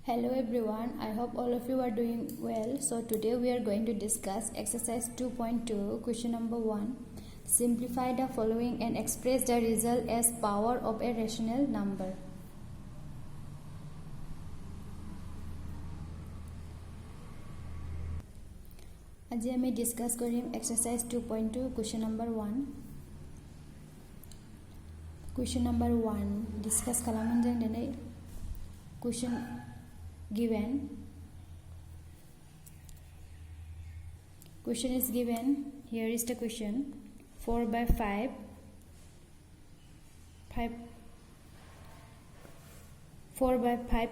Hello everyone, I hope all of you are doing well. So today we are going to discuss exercise 2.2 question number 1. Simplify the following and express the result as power of a rational number. আজি আমি discuss Karim exercise 2.2 question number 1. Question number 1 discuss kalaman jang dene question given is given. Here is the question. 4 by 5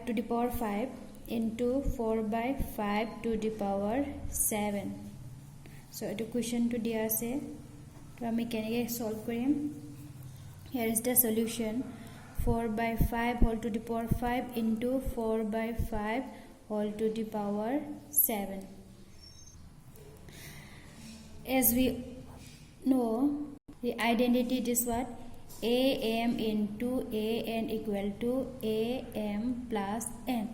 to the power 5 into 4 by 5 to the power 7. So the question to dia ase to ami kenege solve korim. Here is the solution. 4 by 5 whole to the power 5 into 4 by 5 whole to the power 7. As we know, the identity is what? AM into AN equal to AM plus N.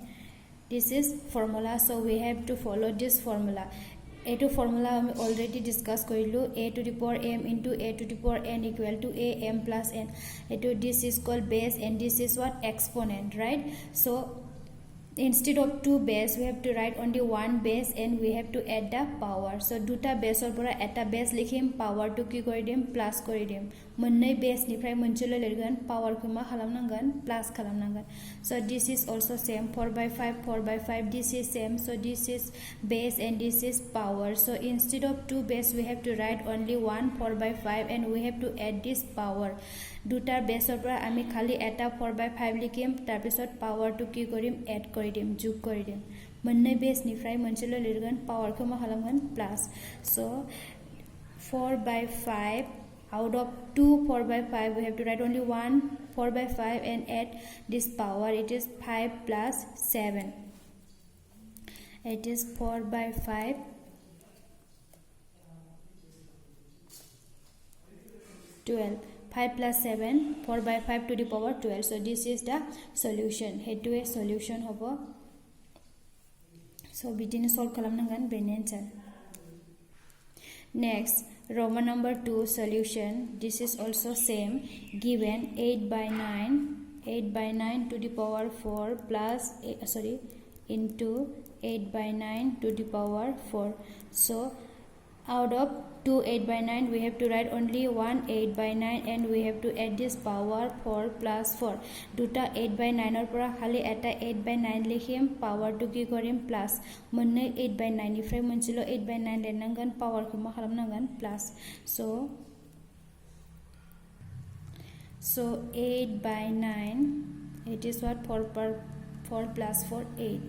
This is formula, so we have to follow this formula. A2 formula we already discussed korilu. A to the power m into A to the power n equal to AM plus n. A2 this is called base and this is what? Exponent, right? So instead of two base we have to write only one base and we have to add the power. So duta base or pura eta base likhim, power to ki kori dim plus kori dim. Monnai base nifrai munchilo lergan power kuma khalamnangan plus khalamnangan. So this is also same. 4 by 5 this is same. So this is base and this is power. So instead of two base we have to write only one 4 by 5 and we have to add this power. দুটাৰ বেছৰ পৰা আমি খালি এটা 4 by 5 লিখিম, তাৰ পিছত পাৱাৰটো কি কৰিম? এড কৰি দিম, যোগ কৰি দিম। মন্নে বেছ নিফ্ৰাই মঞ্চলৈ লিৰগন পাৱাৰটো মই হলামগন plus. So 4 by 5 out of 2 4 by 5 we have to write only one 4 by 5 and add this power. It is 5 plus 7. It is 4 by 5 12. 5 plus 7 4 by 5 to the power 12. So this is the solution. Head to a solution hobo. So between solve kalam nangan brain answer. Next, Roman number 2 solution. This is also same. Given 8 by 9 to the power 4 plus into 8 by 9 to the power 4. So out of 2 8 by 9 we have to write only one 8 by 9 and we have to add this power 4 plus 4. Duta 8 by 9 or pura khali eta 8 by 9 likhim, power to ki korim plus. Monne 8 by 9 ifrai munchilo 8 by 9 lenangan power kuma khalam nangan plus. So 8 by 9 it is what? 4 plus 4 8.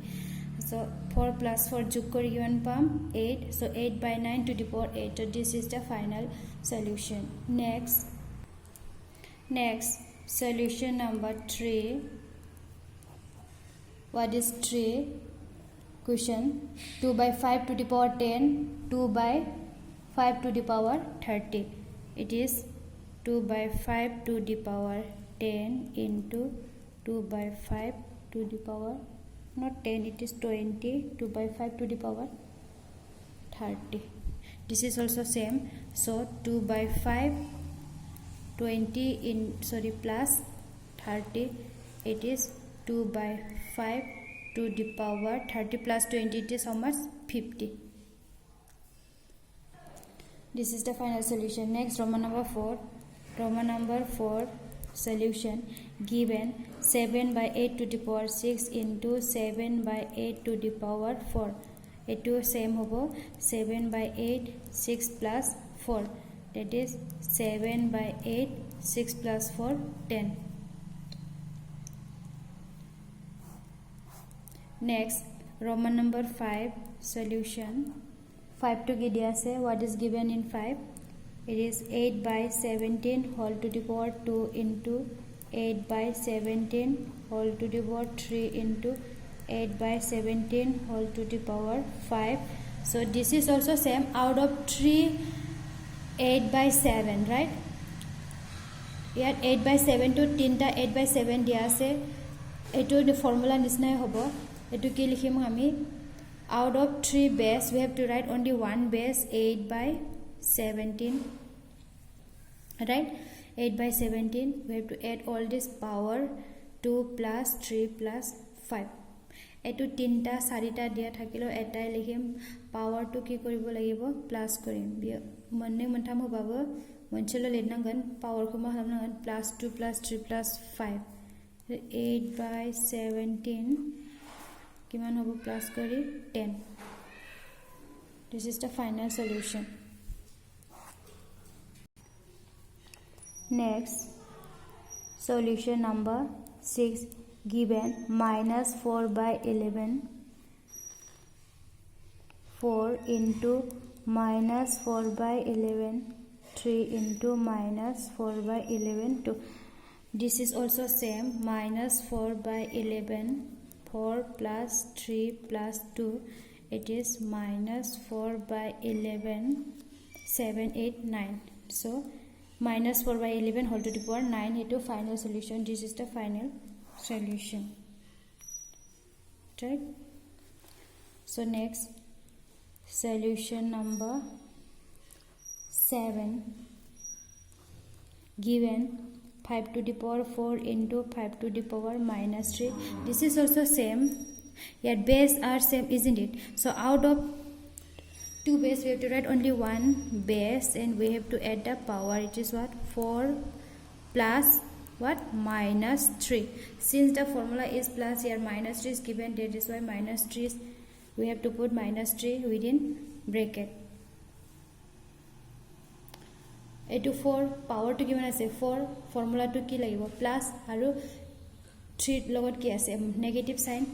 So 4 plus 4 jog kori given pam 8. So 8 by 9 to the power 8. So this is the final solution. Next solution number 3. What is 3? Question. 2 by 5 to the power 10, 2 by 5 to the power 30. It is 2 by 5 to the power 10 into 2 by 5 to the power not 10, it is 20. 2 by 5 to the power 30. This is also same. So 2 by 5 20 plus 30. It is 2 by 5 to the power 30 plus 20. It is how much? 50. This is the final solution. Next, Roman number 4 solution. Given 7 by 8 to the power 6 into 7 by 8 to the power 4. It is same hobo. 7 by 8 6 plus 4. That is 7 by 8 6 plus 4 10. Next, Roman number 5 solution. 5 to gidia say what is given in 5? It is 8 by 17 whole to the power 2 into 8 by 17 whole to the power 3 into 8 by 17 whole to the power 5. So this is also same. Out of 3 8 by 7, right? Here 8 by 7 to 3 8 by 7 dia ase. Eto the formula nisnai hobo etu ki likhim ami out of 3 base we have to write only one base 8 by 17, right? 8 by 17 we have to add all this power 2 plus 3 plus 5 etu tinta sarita dia thakilo etai likhim power to ki koribo lagibo plus korim monne montham hobabo monchelo lenangan power ko ma hamnagan plus 2 plus 3 plus 5 8 by 17 kiman hobo plus kori 10. This is the final solution. Next, solution number 6 given minus 4 by 11 4 into minus 4 by 11 3 into minus 4 by 11 2. This is also same minus 4 by 11 4 plus 3 plus 2 it is minus 4 by 11 7 8 9. So minus 4 by 11 whole to the power 9 into final solution. This is the final solution, right? So next, solution number 7 given 5 to the power 4 into 5 to the power minus 3. This is also same, yet base are same, isn't it? So out of 2 base we have to write only one base and we have to add the power. It is what? 4 plus what? Minus 3. Since the formula is plus, here minus 3 is given, that is why minus 3 is, we have to put minus 3 within bracket. Etu 4 power to given ase 4 formula to ki lagibo plus aru 3 logot ki ase negative sign.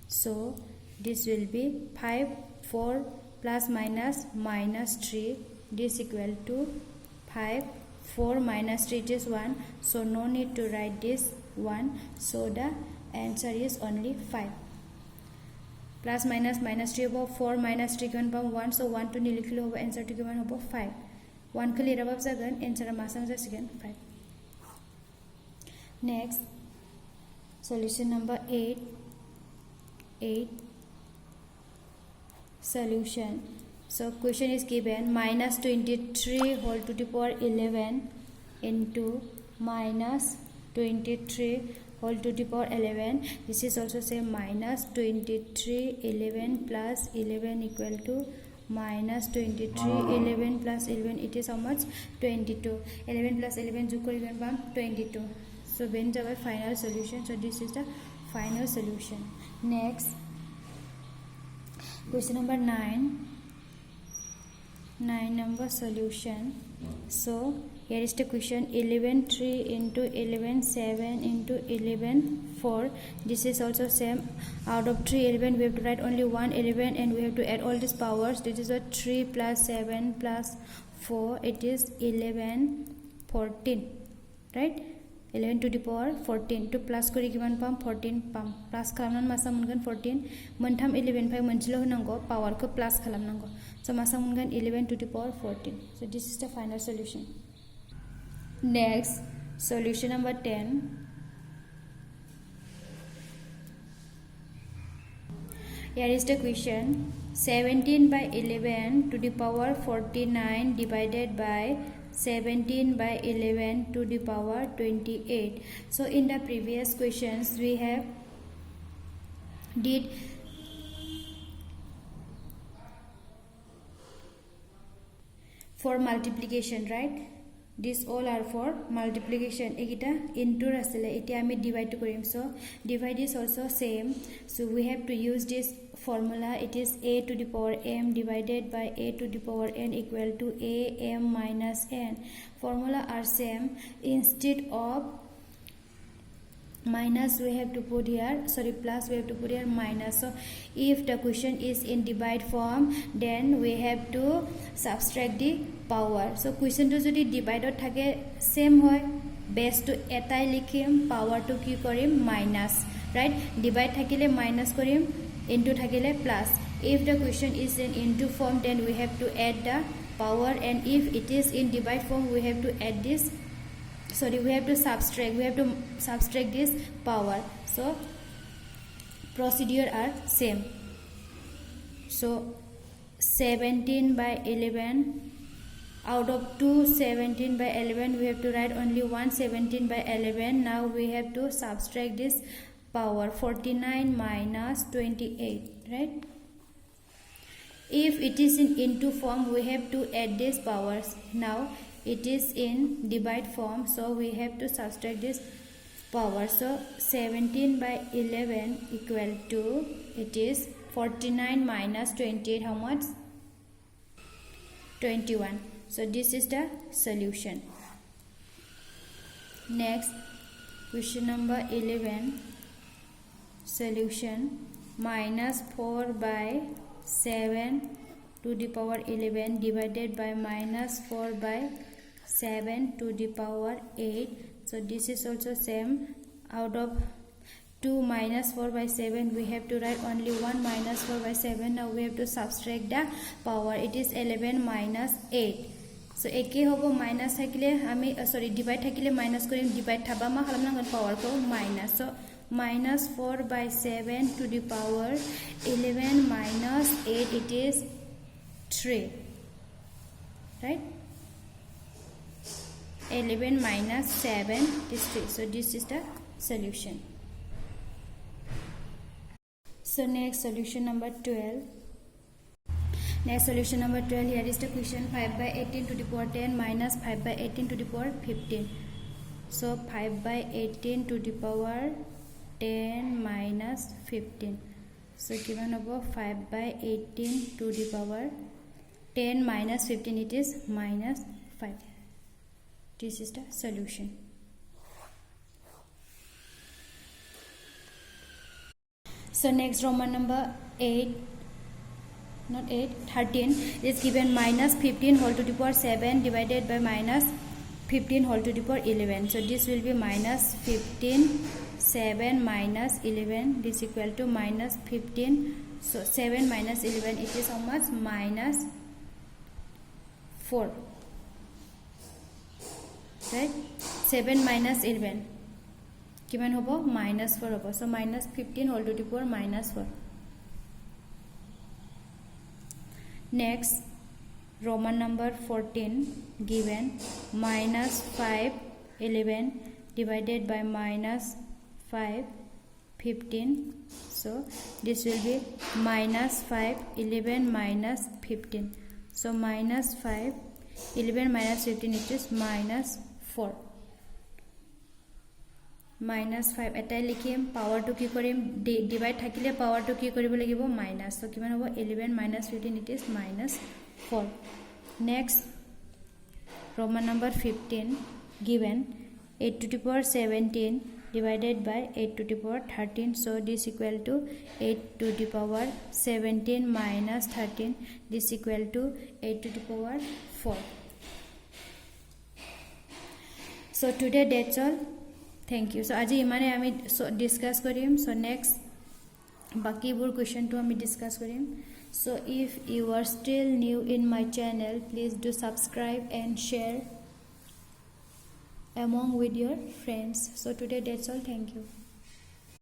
So this will be 5 4 plus minus minus 3, this equal to 5 4 minus 3 it is 1, so no need to write this 1, so the answer is only 5. Plus minus minus 3 hobo 4 minus 3 kiman pam 1, so 1 to nilikhilo hobo answer to kiman hobo 5. 1 khali rabab jagan answer masam ja second 5. Next, solution number 8 solution. So question is given minus 23 whole to the power 11 into minus 23 whole to the power 11. This is also same minus 23 11 plus 11 equal to minus 23 11 plus 11 it is how much? 22. 11 plus 11 jog kori gan pam 22. So when our final solution. So this is the final solution. Next, question number 9 number solution. So here is the question 11 3 into 11 7 into 11 4. This is also same, out of 3 11 we have to write only one 11 and we have to add all these powers. This is what 3 plus 7 plus 4 it is 11 14, right? 11 to the power 14 to plus kori kiman pam 14 pam plus khalamnan masa mungan 14 montham 11 5 manchilo honango power ko plus khalamnango, so masa mungan 11 to the power 14. So this is the final solution. Next, solution number 10. Here is the question 17 by 11 to the power 49 divided by 17 by 11 to the power 28. So in the previous questions we have did for multiplication, right? These all are for multiplication. Ekita into asile eti ami divide korim, so divide is also same. So we have to use this formula. It is a to the power m divided by a to the power n equal to a m minus n. Formula are same. Instead of minus we have to put here, sorry, plus we have to put here minus. So if the question is in divide form, then we have to subtract the power. So question to jodi divide thake same hoy, base to etai likhim, power to ki korim minus, right? Divide thakile minus korim, into thakile plus. If the question is in into form, then we have to add the power, and if it is in divide form we have to add this, sorry, we have to subtract this power. So procedure are same. So 17 by 11, out of 2 17 by 11 we have to write only 1 17 by 11. Now we have to subtract this power, 49 minus 28, right? If it is in into form, we have to add these powers. Now it is in divide form, so we have to subtract this power. So 17 by 11 equal to, it is 49 minus 28, how much? 21. So this is the solution. Next, question number 11. Solution: minus 4 by 7 to the power 11 divided by minus 4 by 7 to the power 8. So this is also same. Out of 2 minus 4 by 7 we have to write only 1 minus 4 by 7. Now we have to subtract the power. It is 11 minus 8. So eke hobo minus thakile ami divide thakile minus korim, divide thaba ma halamna power ko minus. So minus 4 by 7 to the power 11 minus 8, it is 3, right? 11 minus 7 is 3. So this is the solution. So next, solution number 12. Next, solution number 12. Here is the question: 5 by 18 to the power 10 minus 5 by 18 to the power 15. So 5 by 18 to the power 10 minus 15. So given above 5 by 18 to the power 10 minus 15, it is minus 5. This is the solution. So next, Roman number 13 is given: minus 15 whole to the power 7 divided by minus 15 whole to the power 11. So this will be minus 15, 7 minus 11, this equal to minus 15. So 7 minus 11, it is how much? Minus 4, right? 7 minus 11 given hobo minus 4 hobo. So minus 15 whole to the power minus 4. Next, Roman number 14 given: minus 5 11 divided by minus 5 15. So this will be minus 5 11 minus 15. So minus 5 11 minus 15, it is minus 4. minus 5 এটাই লিখিম, power two কি কৰিম, divide থাকিলে power two কি কৰিব লাগিব, minus. So কিমান হ'ব? 11 minus 15, it is minus 4. Next, Roman number 15 given: 8 to the power 17 divided by 8 to the power 13. So this equal to 8 to the power 17 minus 13, this equal to 8 to the power 4. So today that's all. Thank you. So আজি ইমানে আমি discuss কৰিম. So next বাকিবোৰ কোৱেশ্চনটো আমি discuss Karim. So if you are still new in my channel, please do subscribe and share among with your friends. So today that's all. Thank you.